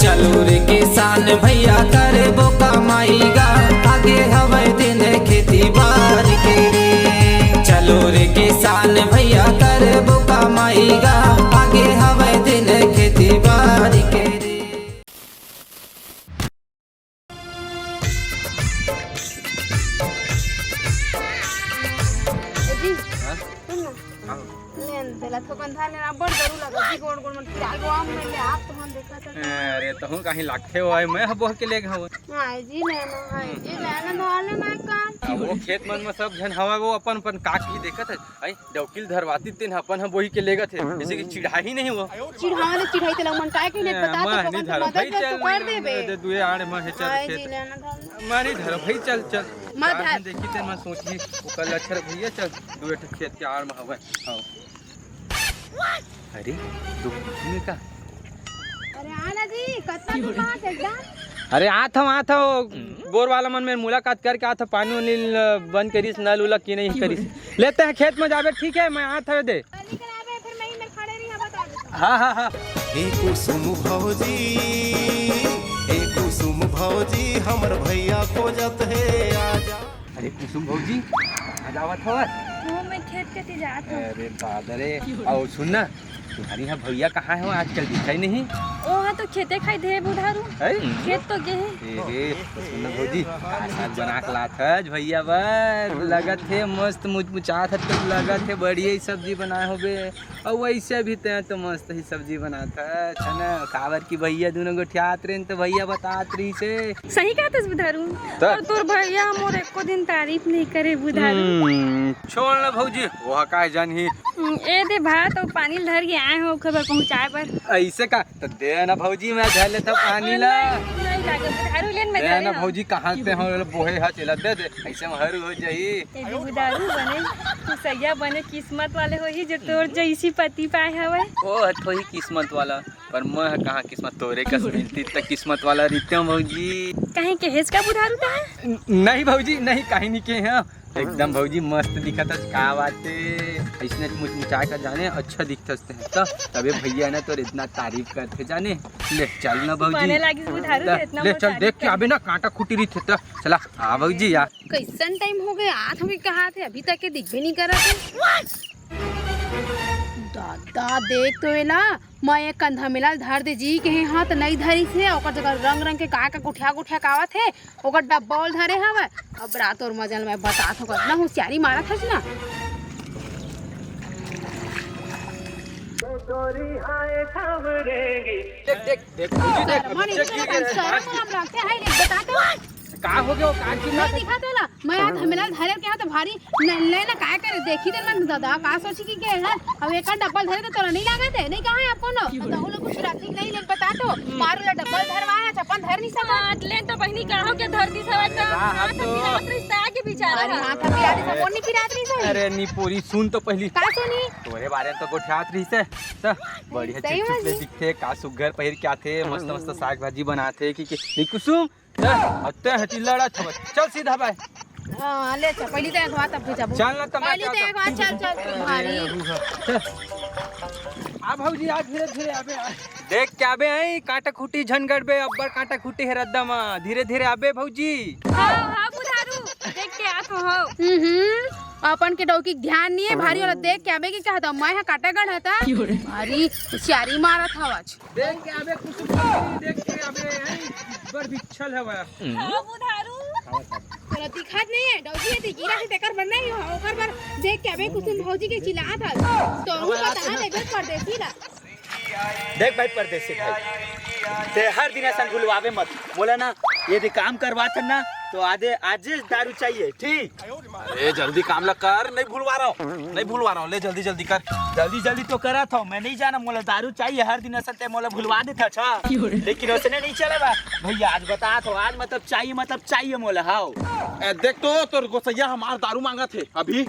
चलो रे किसान भैया करे बो कमाईगा, आगे हवे दिन खेती बाड़ी के रे। चलो रे किसान भैया करे बो कमाईगा, आगे हवे दिन खेती बाड़ी के रे। अरे तो हूँ कहीं लाखे हो मैं हबो के ले गए वो खेत मन में सब जन हवा वो अपन अपन काट ही देखत है आई डौकिल धरवाती तीन अपन हम वही के ले गए थे जैसे कि चिढ़ा ही नहीं हुआ चिढ़ाई ते मन काय के नहीं पता तो नहीं धर भाई चल दे दुए आड़े में है चल खेत मारी धर भाई चल चल मत देखी ते मैं सोची ओकर लक्षर भैया चल दुए खेत के आड़ में हवे हां अरे दुखने का अरे आना जी कतना दुकान एकदम अरे आत हो बोर वाला मन में मुलाकात करके आत पानी वानी बंद करीस नल उलक की नहीं करीस लेते हैं खेत में जावे ठीक है मैं आत है दे हाँ कुसुम भौजी हमर भैया खोजत है आजा। अरे कुसुम भौजी आजावत हो मैं खेत के जात हूं। अरे बादरे आओ सुनना तुम्हारी यहाँ भैया कहाँ है आजकल दिखा ही नहीं ओहा तो खेते खाई दे बुधारू खेत तो गे है सुनना भौजी आज बना के लात है भैया बर लगत है मस्त मुचमुचात है तो लगत है बढ़िया ही सब्जी बनाए होबे और वैसे भी ते तो मस्त ही सब्जी बनाता है छना कावर की भैया दोनों गोठियात रहे तो भैया बतात रही से सही कहत बुधारू और तोर भैया मोर एको दिन तारीफ नहीं करे बुधारू छोड़ ना भौजी वो का जान ही ए दे भात और पानी धर के आए हो खबर पहुंचाए पर ऐसे का तो दे ना भौजी मैं धर लेता पानी ला नहीं लागे बुधारू लेन में दे ना भौजी कहां से हो बोहे हा चला दे दे ऐसे में हर हो जाई ए बुधारू बने तू सैया बने किस्मत वाले हो ही जो तोर जैसी पति पाए हवे ओ हथो ही किस्मत वाला पर मैं कहां किस्मत तोरे कस मिलती त किस्मत वाला रित्यो भौजी कहीं के हेस का बुधारू का नहीं भौजी नहीं कहीं नहीं के हैं एकदम भौजी मस्त दिखत है का बात है इसने मुचमुचा का जाने अच्छा दिखते हैं तो तबे भैया ने तो इतना तारीफ करते जाने ले चल ना भौजी बने लागी बुधारू इतना ले चल देख के अबे ना कांटा खुटी रही थे तो चला आ भौजी यार कैसन टाइम हो गया आज हमें कहा थे अभी तक के दिख भी नहीं करा थे दादा देख तो एला मैं एक कंधा मिला धर दे जी के हाथ नहीं धरी थे ओकर जगह रंग रंग के का गुठिया कावत है ओकर डब्बा धरे हवे अब रात और मजल में बतात हो कितना होशियारी मारा था ना का हो गया का की ना दिखाते ला मैं आज हमेला धरे के हाथ भारी ले ना काय करे देखी दे मन दादा का सोची की के है अब एक डब्बल धरे तो तोरा नहीं लागत है नहीं कहां है आपको ना तो लोग कुछ राखी नहीं ले बता तो मारो ला डब्बल धरवाया चपन धर नहीं सकत ले तो बहनी कहो के धर दी सवा तो हाथ पिरात रिश्ता के बेचारा हाथ पिरात सब नहीं पिरात नहीं सही अरे नी पूरी सुन तो पहली का सुनी तोरे बारे में तो गोठियात रही से तो बढ़िया चिकचिक से दिखते का सुगर पहिर क्या थे मस्त मस्त साग भाजी बनाते कि नहीं कुसुम अत्ते हटी लड़ा था चल सीधा भाई हां ले चल पहली तो एक बात अब पूछा चल ना तमा पहली तो एक बात चल भारी आ भौजी आ धीरे धीरे आबे देख के आबे आई कांटा खूटी झनगड़ बे अब्बर कांटा खूटी है रद्दा मा धीरे धीरे आबे भौजी हां हां बुधारू देख के आ तो हो अपन के डौकी ध्यान नहीं है भारी वाला देख के आबे की कहता मैं है काटागढ़ है ता भारी होशियारी मारत हवाच देख के आबे कुछ देख के आबे बड़ बिछल है बा हां बुधारू तोरा दिखात नहीं है डौकी है गिरा से तेकर बन नहीं हो ओकर पर देख के आबे कुछ भौजी के चिल्लात है तो हूं पता है देख परदेसी ला देख भाई परदेसी भाई ते हर दिन ऐसा भूलवावे मत बोला ना यदि काम करवाते ना तो आज दारू चाहिए ठीक अरे जल्दी काम लग कर नहीं भूलवा रहा हूँ ले जल्दी जल्दी कर जल्दी तो करा था मैं नहीं जाना मोला दारू चाहिए हर दिन ऐसा ते मोला भूलवा देता अच्छा लेकिन उसने नहीं चलेगा भैया आज बता तो आज मतलब चाहिए मोला हाओ देख तो तोर गोसैया हमार दारू मांगा थे अभी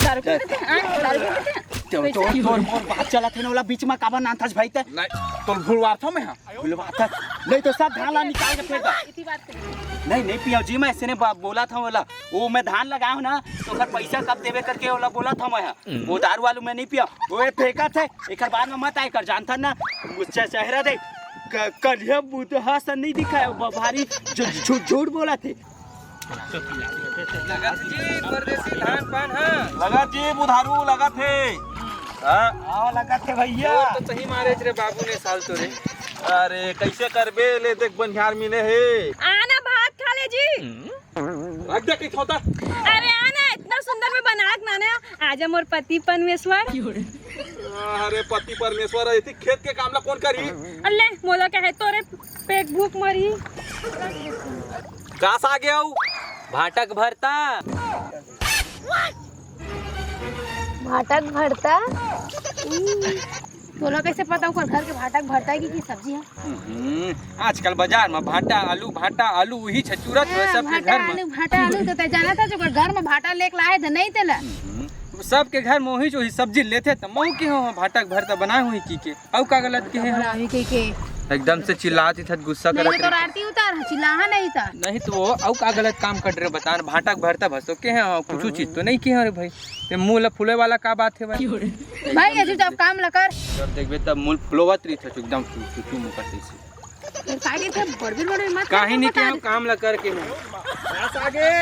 दारू पीते हैं दारू पीते हैं तो मोर बात चला थे ना वाला बीच में काबा नाथास भाई ते नहीं तो भूलवार था मैं भूलवाता नहीं तो सब धान ला निकाल के फेंक दा। इतनी बात कर नहीं नहीं पिया जी, मैं इसने बोला था वाला वो मैं धान लगाया हूँ ना तो फिर पैसा कब देवे करके वाला बोला था मैं। वो दारू वालू मैं नहीं पिया, वो ये फेंका थे एक बाद में मत आए कर जानता ना मुझसे चेहरा देख कलिया बुतहा सा नहीं दिखा भारी झूठ बोला थे। लगत जी परदेसी धान पान हाँ लगा जी बुधारू लगा थे। हाँ लगा थे भैया। तो सही मारे रे बाबू ने साल तो रे। अरे कैसे करबे ले देख बनिहार मिले है। आना भात खा ले जी। रख दे किस होता। अरे आना इतना सुंदर में बनात माने आजा मोर पति परमेश्वर। अरे पति परमेश्वर ऐसी खेत के काम ला कौन करी। अल्ले मोला कहे तोरे पेट भूख मरी। घास आ गया हूँ भाटक भरता भाटक भरता तोला कैसे पता ओकर घर के भाटक भरता है कि सब्जी है। आजकल बाजार में भाटा आलू वही छचूरत है सबके घर में। भाटा आलू तो जाना था जो घर में भाटा लेके लाए थे नहीं तेला सबके घर में वही सब्जी लेते तो मऊ के हो भाटक भरता बनाए हुई की औ का गलत के है के एकदम से चिल्लाती था गुस्सा नहीं करत तो आरती उतार चिल्लाहा नहीं था। नहीं तो वो औ का गलत काम कर रहे बता भाटक भरता भसो के है कुछ चीज तो नहीं की है रे भाई ते मुंह ला फूले वाला का बात है भाई। भाई ये जब काम ला कर जब देखबे तब मुंह फुलवत रही था एकदम चू मुंह करते से काहे थे बड़बड़ मत काहे नहीं के काम ला करके मैं घास आगे।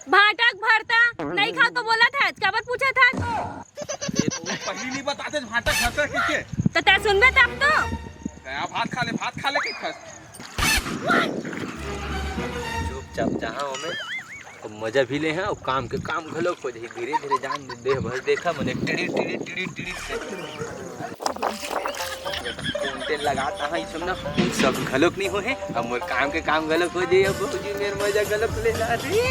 भाटक भरता नहीं खा तो बोला था कबर पूछा था ये तो पहली नहीं बताते भाटा खाता किसके। तो तै सुनबे तब तो भात खा ले के खस। चुपचाप जहाँ हमें तो मजा भी ले हैं और काम के काम घलो खो जाए धीरे धीरे जान देह भर देखा मने टिड़ी टिड़ी टिड़ी टिड़ी से लगाता है सब ना सब घलोक नहीं हो है अब मोर काम के काम घलोक हो जाए अब जी मेर मजा घलोक ले ला रे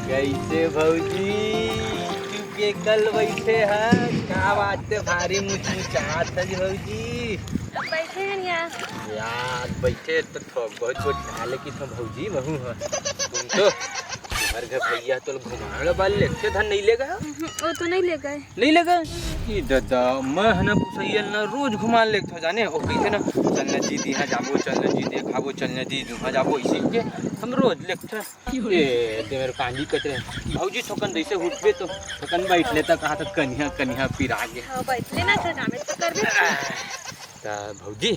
कैसे भौजी चुपके कल बैठे हैं क्या बात है भारी मुचमुचात है भौजी। अब बैठे हैं यार बैठे तो बहुत ख्याल की था भौजी महू है तुम तो घर के भैया तो घुमाने वाले लेते धन नहीं ले गए वो तो नहीं ले गए नहीं ले गए कि दादा मैं है ना पुसैया ना रोज घुमा ले था जाने और कहते ना चलना जी यहाँ जाबो चलना जी देखाबो चलना जी वहाँ जाबो इसी के हम रोज लेते ये मेरे कांडी कचरे भौजी थोकन जैसे उठबे तो थोकन बैठ लेता कहा था कन्या कन्या पिरा गए हाँ बैठ लेना था काम तो कर दे भौजी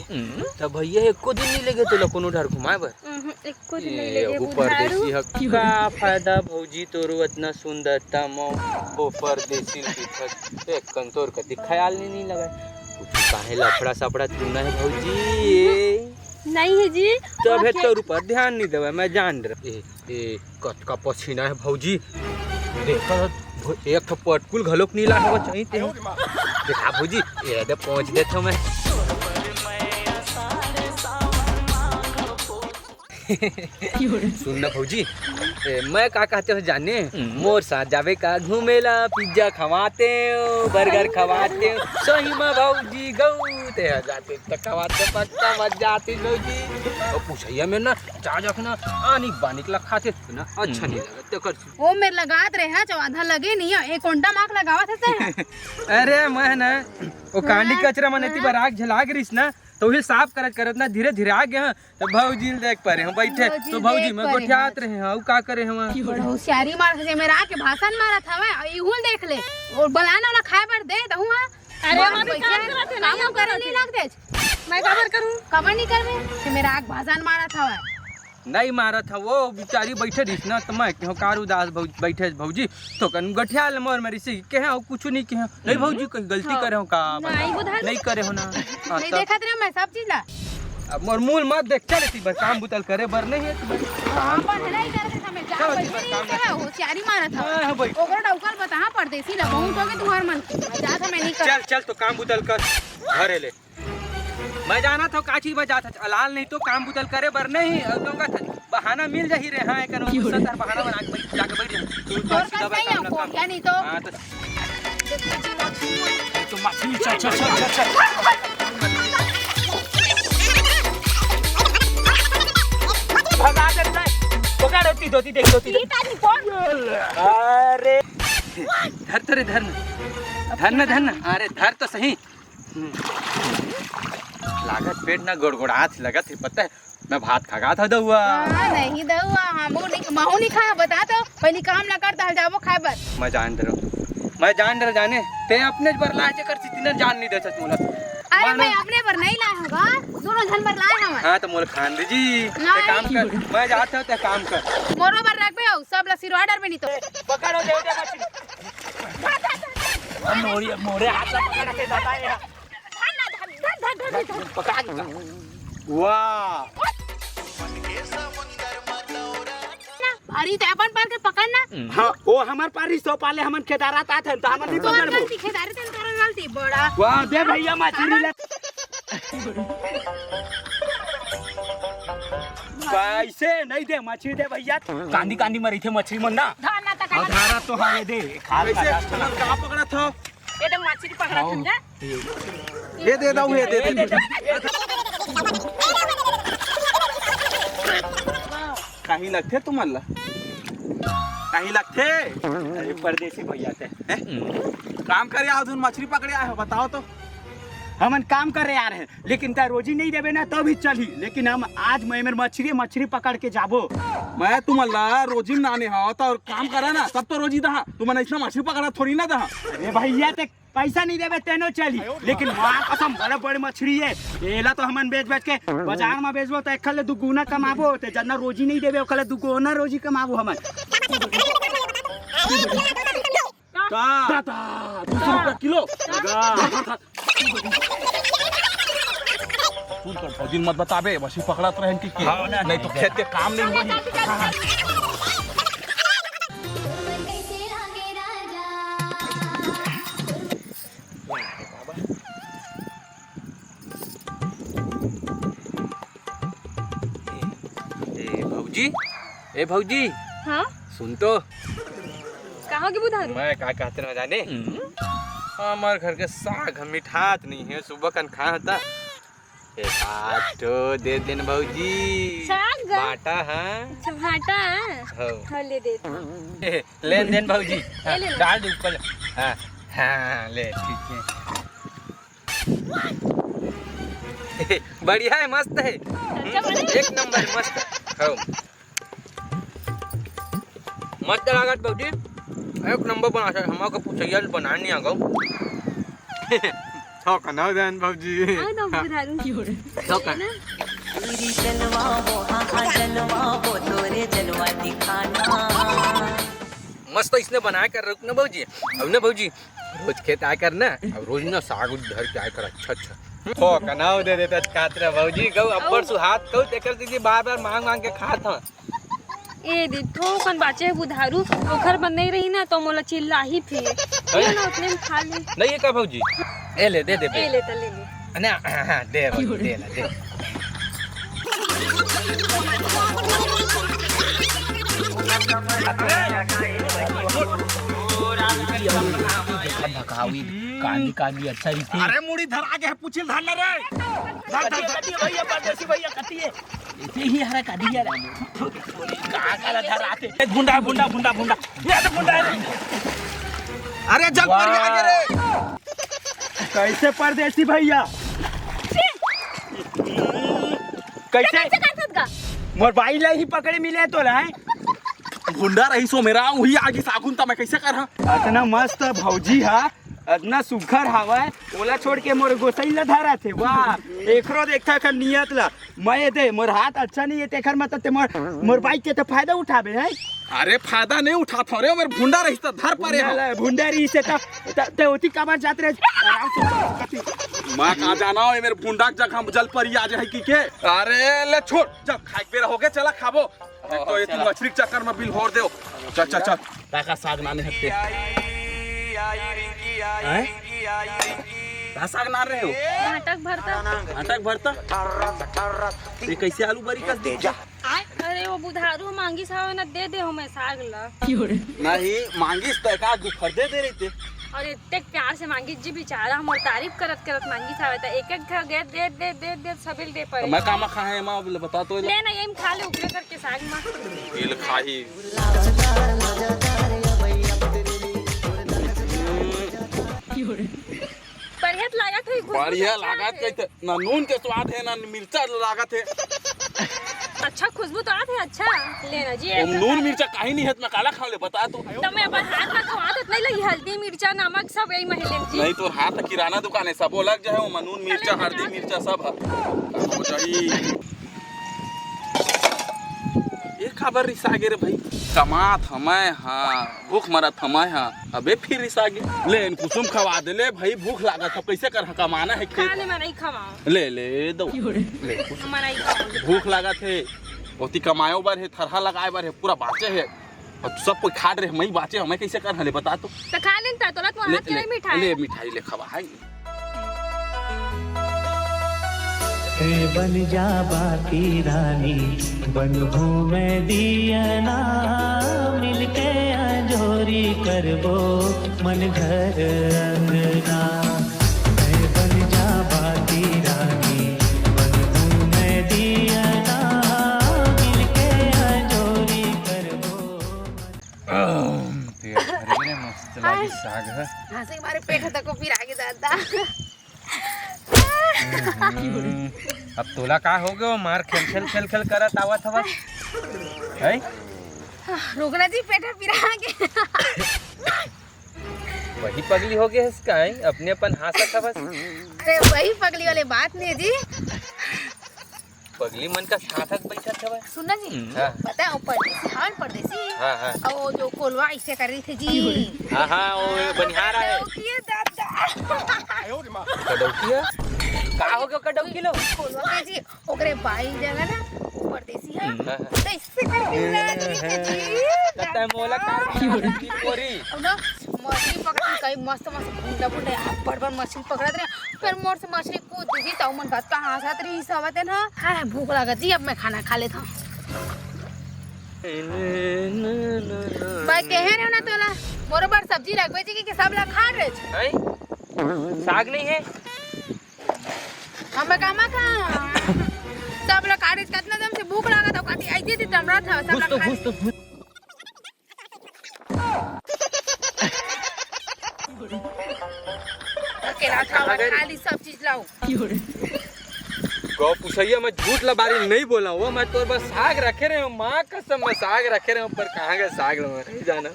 तब भैया एको दिन नहीं लगे तो कोनो डर घुमाए बर एक को दिन नहीं लगे परदेसी हक का फायदा भौजी तोरो इतना सुंदरता मो वो परदेसी दिखत एक कंतोर कति ख्याल नहीं लगा कुछ काहे लफड़ा सफड़ा तू ना है भौजी नहीं है जी तब है तोर ऊपर ध्यान नहीं देवे मैं जान रहा ए कत का पसीना है भौजी देखा एक तो पटकुल घलोक नीला हो चाहिए देखा भौजी ये दे पहुंच देता मैं सुनना भौजी मैं का कहते हो जाने मोर साथ जावे का घूमेला पिज्जा खवाते बर्गर खवाते सही में भौजी गौते जाते खवाते पक्का मत जाती भौजी और पूछैया में ना जा ना आनिक बानिक लखा थे ना अच्छा नहीं लगा तो कर ओ मेरे लगात रहे हैं आधा लगे नहीं है एक ओंटा मार्क लगावा था अरे मैं ना वो कांडी कचरा मनती बराक झला गिरिस ना तो वही साफ करत ना धीरे धीरे आ गए तो भौजी देख पा रहे हम बैठे तो भौजी में गोठियात रहे हैं का करे हम होशियारी मार से मेरा के भाषण मारा था मैं इहुल देख ले और बनाना वाला खाए पर दे तो हुआ अरे हम भी काम करत है काम करे नहीं लग दे मैं कबर करूं कबर नहीं करवे मेरा आग भाषण मारा था मैं नहीं मारा था वो बेचारी बैठे रही ना तो मैं क्यों कार उदास बैठे भौजी तो कन गठिया मोर मेरी से के है कुछ नहीं के नहीं भौजी कोई गलती करे हो का नहीं करे हो ना नहीं देखा तेरे मैं सब चीज ला अब मोर मूल मत देख चल थी बस काम बुतल करे बर नहीं है हां पर नहीं करते था मैं जा बैठे नहीं है होशियारी मारा था हां भाई ओकर डौकर बता परदेसी ला बहुत हो गए तू हर मन जा था मैं नहीं कर चल चल तो काम बुतल कर घरे ले मैं जाना था काची बजा था अलाल नहीं तो काम बुतल करे बर नहीं लोगा था बहाना मिल जा ही रे हां एकन सतर बहाना बना के जाके बैठ जा तू तो सीधा काम ना क्या नहीं तो हां तो मछली चल भगा दे रे पकड़ होती दोती देख दोती ताजी कौन अरे धर तो रे, धर न अरे धर तो सही। लागत पेट ना गोड़गोड़ात लगत है, पता है मैं भात खा था दउआ। नहीं दउआ हमू नहीं खा, बता तो पहले काम ना कर दल जाबो खाए बर। मैं जान डर जाने ते अपने पर लाए जे कर सितिना जान नहीं देत मोला। अरे मैं अपने पर नहीं लाया होगा, दोनों जन पर लाए हम। हां तो मोल खान दे जी, ते काम कर, मैं जाता हूं ते काम कर। मोरो पर रख बे सब ला सिरवा डर में नहीं तो पकड़ो, दे दे मछली। मोरे हाथ में पकड़ के दादा ये पकड़। वाह भारी ते अपन पर के पकड़ना। हाँ वो हमार पारी सो पाले हमन खेदारात आत है तो हमन नहीं तो पकड़बो। गलती खेदारे तन करन गलती बड़ा। वाह दे भैया मछली ले। कैसे नहीं दे मछली दे भैया, कांदी कांदी मरी थे मछली मन ना। धाना तक धारा तो हमें दे खा कैसे कहाँ पकड़ा था? ये तो मछली पकड़ा समझा। ये दे दो, ये दे दे। कहीं लगते तुम्हारा? कहीं लगते? अरे परदेसी भैया थे। काम करे अधून मछली पकड़े आए हो, बताओ तो। हमन काम कर रहे आ रहे हैं, लेकिन त्या रोजी नहीं देवे ना तभी चली। लेकिन हम आज मैं मेरे मछली पकड़ के जाबो। मैं तुम्हारा रोजी नाने हो तो काम करा ना, तब तो रोजी दहा। तुम्हारा इतना मछली पकड़ा थोड़ी ना दहा। अरे भैया ते पैसा नहीं देवे तेनो चली, लेकिन वहाँ कसम बड़े बड़े मछली है। एला तो हमन बेच के बाजार में बेचबो तो एक खले दुगुना कमाबो, ते जना रोजी नहीं देवे ओकले दुगुना रोजी कमाबो हमन। दादा 200 रुपया किलो। सुन कर फौजी मत बताबे, मछली पकड़त रहे की नहीं तो खेत के काम नहीं होगी। ए भौजी हाँ सुन तो, कहाँ के बुधारू? मैं का कहते न जाने, हमार घर के साग हम मिठात नहीं है, सुबह कन खा था। एक आठ दे देन भौजी। साग बाटा हाँ भाटा हो हाँ ले दे। ले देन भौजी। हाँ, ले लो। डाल दे ऊपर। हाँ हाँ ले ठीक है। बढ़िया है, मस्त है, एक नंबर मस्त हो। मस्त लागत भौजी, एक नंबर बना सर। हमको पूछिए बनाने नहीं आ गो। तो कना देन भौजी। हाँ तो बुधारू तो कन तेरी जलवा वो हाँ जलवा वो तोरे जलवा दिखाना। मस्त इसने बना कर रख ना भौजी। अब ना भौजी रोज खेत आया कर ना, अब रोज ना साग धर के आया कर। अच्छा हो कनाव दे देता खातर भौजी गौ अब्बर सुहात कौ तेकर दीदी बार मांग मांग के खात ह। ए दे ठोकन बाचे है बुधारू, ओखर बन नहीं रही ना तो मोला चिल्ला ही फिर ये ना उतने में खा ले। नहीं है का भौजी? ए ले दे ए ले तो ले ले ना। हाँ दे भौजी दे ना दे। कांदी कांदी अच्छा ही थी। अरे मुड़ी धर आगे है, पूछिल धर ना रे। भैया परदेसी भैया कती है इसे ही हरा काटी यार। कहाँ का धर आते भुंडा भुंडा भुंडा भुंडा ये तो भुंडा है। अरे जग पर आगे रे। कैसे परदेसी भैया कैसे मोर भाई ला ही पकड़े मिले तो रहे। गुंडा रही सो मेरा वही आगे सागुन था, मैं कैसे कर रहा? इतना मस्त भौजी हा, इतना सुघर हवा ओला छोड़ के मोर गोसई ला धरा थे। वाह एकरो देखता कर नियत ला मैं दे मोर हाथ अच्छा नहीं है तेखर मतलब ते मोर बाइक के तो फायदा उठाबे है। अरे फायदा नहीं उठा था रे, मेरे भुंडा रही तो धर परे हो। भुंडारी से ते होती कबर जात रहे आराम से। मैं कहाँ जाना हो, मेरे भुंडा जगह जल पर ही आ जाए की के। अरे ले छोड़, जब खाए बेरा हो गया चला खाबो। तो ये तुम मछली के चक्कर में बिल भोर दो। चल चल चल ताका साग नाने हत्ते साग नार रहे हो। नाटक भरता नाटक भरता ये कैसे आलू बरी कस दे जा। अरे वो बुधारू मांगी सावे ना दे दे हमें साग ला। नहीं मांगिस तो का गुफर दे रही थे। और इतने प्यार से मांगी जी बेचारा हमर तारीफ करत करत मांगी सावे था। एक एक खा गए दे दे दे दे सबिल दे पाए। मैं कामा खा है मां बता तो ले ना यही खा ले ऊपर करके साग में इल खाही। बढ़िया लागत कैसे ना नून के स्वाद है ना मिर्चा लागत है। अच्छा खुशबू तो आते अच्छा लेना जी हम नून मिर्चा काहे नहीं है मैं काला खा ले बता तो। तो मैं अपन हाथ में खवात नहीं लगी हल्दी मिर्चा नमक सब यही में लेम जी नहीं तो हाथ किराना दुकान है सबो लग जाए वो नून मिर्चा हल्दी मिर्चा सब है हो जाई। ये खबर रिसागे रे भाई कमात हमें हाँ भूख मरत हमें हाँ अबे फिर रिसागे ले इन कुसुम खवा दे ले भाई भूख लागत है कैसे कर कमाना है खेत खाने में नहीं खवाओ ले ले दो ले कुछ मैं नहीं खाऊंगी भूख लागत है ओती कमायो बर है थरहा लगाए बर है पूरा बाचे है और सब कोई खा रहे मैं बाचे हमें कैसे कर हले बता तो खा लेता तो तुम हाथ के मिठाई ले मिठाई ले खवाएं बन जा बाकी रानी बनभू में दियना मिलके अंजोरी करबो मन घर अंगना बन जा बाकी रानी बनभू में दियना मिलके अंजोरी करबो मस्त लगी साग है। हाँ से हमारे पेट तक को फिर आगे दादा अब तोला का हो गयो मार खेल खेल करत आवत हवा है रुकना जी पेट फिर आगे वही पगली हो गया इसका है अपने अपन हंसत हवा अरे वही पगली वाले बात नहीं है जी पगली मन का साथक बैठा हवा सुनना जी हाँ। पता है परदेसी हाँ परदेसी हाँ हाँ और वो जो कोलवा ऐसे कर रही थी जी हाँ वो बनिहारा है ये दादा कड़ौकी है का हो गयो कड़ौकी लो कोलवा के जी ओकरे बाई जगह ना वो परदेसी है हाँ, हाँ। तो इससे कर रही थी जी कता मोला कार की पोरी अब ना मछली पकड़ कई मस्त बुंडा बुंडा बड़ बड़ मछली पकड़त रहे फिर मोर से मछली कूद दी तो मन बात कहाँ साथ रही सब है ना हाँ भूख लगत जी अब मैं खाना खा लेता हूँ भाई कहे रहे ना तोला मोर बार सब्जी रखबे जी कि सब लोग खा रहे छे हैं साग नहीं है हमें कामा का सब लोग खा रहे छे कितना दम से भूख लागत हो कति ऐसे थी टमरा था सब लोग खा रहे अकेला खावा खाली सब चीज लाओ गौ पुछैया मैं झूठ लबारी नहीं बोला वो मैं तोर बस साग रखे रहे हूँ माँ कसम मैं साग रखे रहे हूँ पर कहाँ गए साग नहीं जाना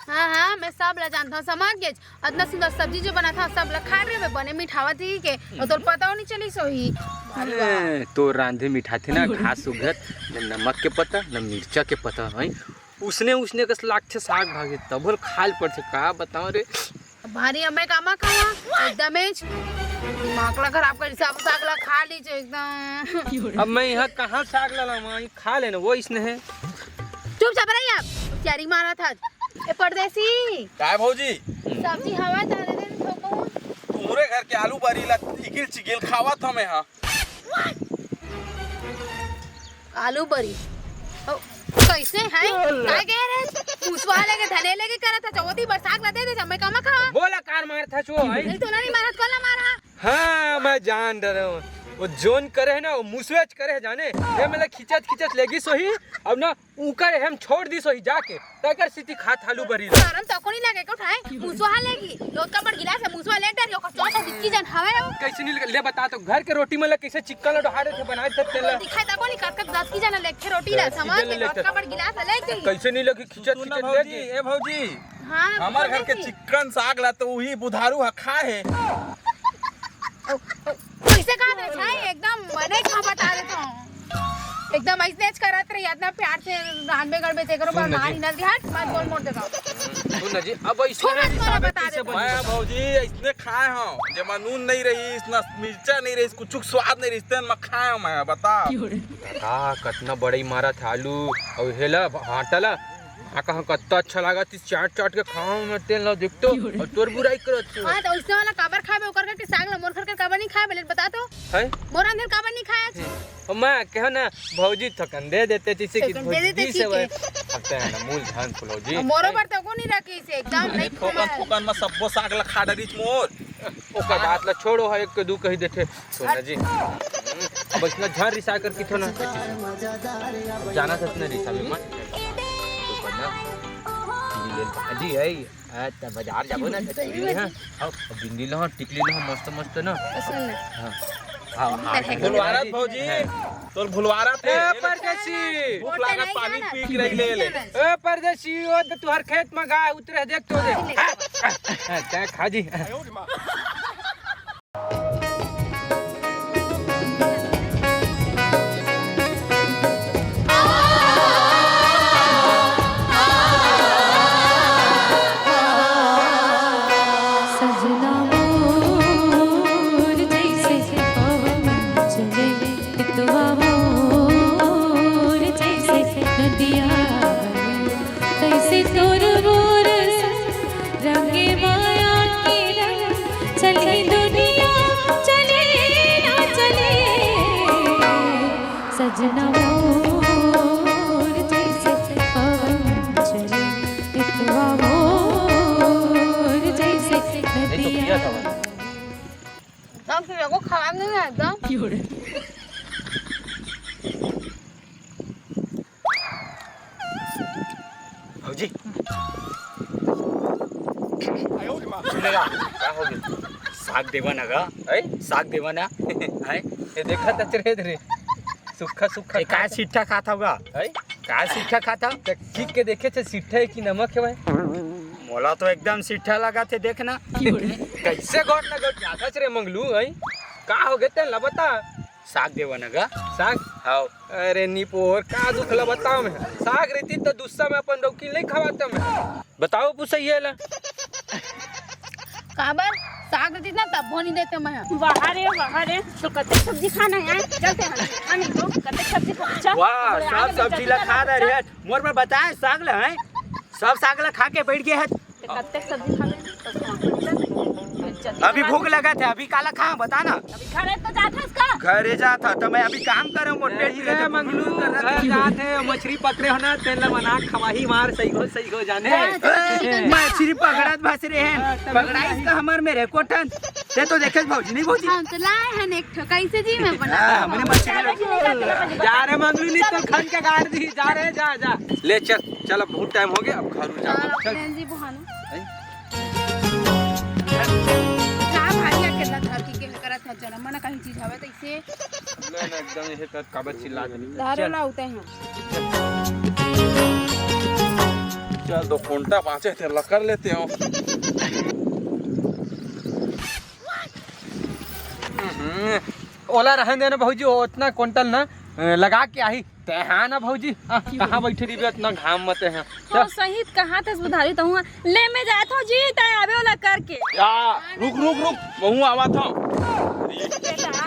हाँ हाँ मैं सब ला जानता हूँ समझ गए इतना सुंदर सब्जी जो बना था सब लोग खा रहे बने मिठावा थी के और तो पता नहीं चली सोही तो रांधे मिठा थे ना घास उगत न नमक के पता न मिर्चा के पता भाई उसने कस लाग थे साग भागे तब खाल पड़ थे का बताओ रे भारी हमें कामा खावा एकदम दिमाग ला खराब कर सब साग ला खा लीजिए एकदम अब मैं यहाँ कहाँ साग ला वहीं खा लेना वो इसने है चुपचाप रहिए आप तैयारी मारा था ए परदेसी काय भौजी सब्जी हवा डाले दे ठोको तुम्हारे घर के आलू बरीला इगिल चिगिल खावत हमें हाँ आलू बरी ओ, कैसे है काय कह रहे मुसवा लेके धने लेके करा था चौथी बरसात ला दे दे मैं कामा खा बोला कार मार था छो नहीं तो नहीं मारा कोला मारा हाँ मैं जान रहा हूँ वो जोन करे है ना वो मुसवेज करे है जाने ये मतलब खिंचत लेगी सोही अब ना ऊकर हम छोड़ दी सोही जाके तकर सिटी खात आलू बरी शर्म तो को नहीं लगे को उठाए मुसवा लेगी लोट का बड़ गिलास है मुसवा लेटर यो का चौथा दिक्की जन हवे कैसे नहीं ले बता तो घर के रोटी में कैसे चिकन लडहारे थे बनाए थे तेल दिखाई ता को नहीं कट कट 10 की जन लेके रोटी ला समझ के लोट का बड़ गिलास ले गई कैसे नहीं लगी खिंचत लेगी ए भौजी हां हमार घर के चिकन साग ला तो वही बुधारू हा खा है कैसे कहा दे छाई एकदम मने खा बता देता हूं एकदम ऐसे करत रही इतना प्यार से रान में गड़बे ते करो पर मारी न हट मत बोल मोड़ देगा सुन जी अब छोड़ बता दे मैं भौजी इसने खाए हूँ जब नून नहीं रही इतना मिर्चा नहीं रही कुछ स्वाद नहीं रही इतने मैं खाए हूँ मैं बता कितना बड़ी मारा था आलू और हेला हाटला कहाँ कत्ता अच्छा लगा ती चाट के खाओ में तेल ना दिखतो और तोर बुराई करत छो हां तो उसने वाला काबर खाबे ओकर के साग ला मोर घर के काबर नहीं खाए बोले बता तो है मोर अंदर काबर नहीं खाया छे और मैं कहो ना भौजी थकन दे देते जैसे कि थकन दे देते, भौजी से ठीक है। अब है ना मूल धन फुलौजी मोरो पर तो को नहीं रखी से एकदम नहीं ठोकन ठोकन में सबको साग ला खा डरी मोर ओकर बात ला छोड़ो है एक के दू कही देते सोना जी अब इसमें झर रिसा कर किथो ना जाना था इतना रिसा में मत तो करना ले भाजी है त बाजार जाबो ना त ले हां हां बिंदी ल टिकली ल मस्त मस्त ना सुन ना हां हां भुलवारा भौजी तोर भुलवारा थे परदेसी भूख लागत पानी पी के रही ले ए परदेसी ओ त तुहर खेत में गाय उतरे देख तो देख त खाजी सजना मोर जैसे पवन चले इतवा मोर जैसे नदिया कैसे तोर मोर रंगे माया के रंग चले दुनिया चले ना चले सजना मोर जैसे पवन चले इतवा मोर जैसे नदिया अब फिर को खराब नहीं है एकदम भौजी सुनेगा क्या हो गया साग देवा ना गा साग देवा ना है ये देखा त रे रे सुखा सुखा का सिट्ठा खाता होगा है का सिट्ठा खाता त ठीक के देखे छ सिट्ठा है कि नमक है भाई मोला तो एकदम सिट्ठा लगा थे देखना कैसे गोट ना गोट जाता रे मंगलू है का हो गए तेन बता साग देवा ना गा साग हाउ अरे निपोर का दुख ला बताओ मैं साग रहती तो दुस्सा में अपन रौकी नहीं खवाता मैं बताओ पुसैया ला काबर साग रहती ना तब नहीं देते मैं बाहर है तो कते सब्जी खाना है चलते हैं खाने को कते सब्जी खा वाह सब सब्जी ला खा रहे हैं मोर पर बताए साग ला है सब साग ला खा के बैठ गए हैं कते सब्जी खा अभी भूख लगा थे अभी काला खा बता ना अभी घरे तो जाता इसका घरे जाता तो मैं अभी काम कर रहा हूँ मोर पेट ए मंगलू घर जाते मछली पकड़े हो ना तेल बना खवाही मार सही हो जाने मछली पकड़त भस रहे हैं पकड़ाई का हमार मेरे कोठन ते तो देखे भौजी नहीं भौजी हम तो लाए हैं एक ठो कैसे जी मैं बना हमने मछली जा रे मंगलू नहीं तो खन के गाड़ दी जा रे जा ले चल बहुत टाइम हो गया अब घर जा चल जी बहाना का भाई अकेला घर की के करत है चल मना कहीं चीज हवे तो इसे ना एकदम ये कर काबत चिल्ला दे धारो लाउते हैं चल 2 घंटा पाँचे थे कर लेते हो ओला रहन देना भौजी उतना क्विंटल ना लगा के आई ते हाँ ना भौजी कहाँ बैठी रही इतना घाम मत है तो सही कहाँ थे बुधारी तो हुआ ले में जात हो जी तय आवे वाला करके या रुक बहु आवा था बेटा